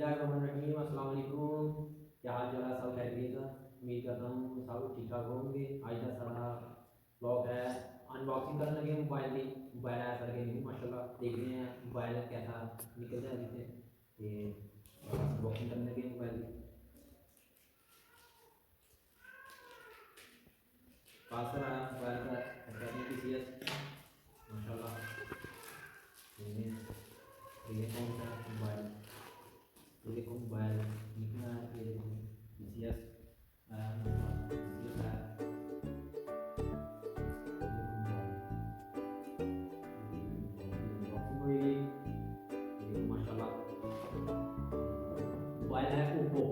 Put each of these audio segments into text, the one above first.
बिस्मिल्लाहिर्रहमानिर्रहीम, अस्सलाम वालेकुम। क्या हाल चाल है? सब खैरियत? उम्मीद करता हूँ सब ठीक ठाक होंगे। आज का सारा ब्लॉग है, अनबॉक्सिंग करने लगे मोबाइल की। मोबाइल है सारे न्यू माशाल्लाह, देखते हैं मोबाइल कैसा निकलता है इससे। अनबॉक्सिंग करने लगे मोबाइल की। पार्सल आया मोबाइल का, Redmi TCS माशाल्लाह। ये कौन सा मोबाइल? ये देखो मोबाइल निकला है, ये देखो TCS आया मेरे पास, TCS आया। अनबॉक्सिंग हुई, ये देखो माशाल्लाह। मोबाइल है ओप्पो।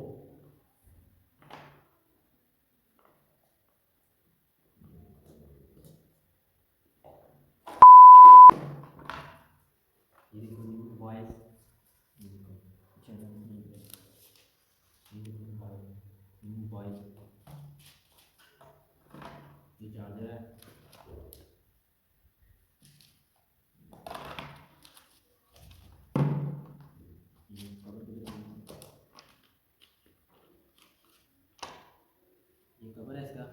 ये देखो न्यू मोबाइल, ये देखो अच्छा ये देखो मोबाइल, न्यू मोबाइल। ये चार्जर है, ये कवर भी देखो, ये कवर है इसका।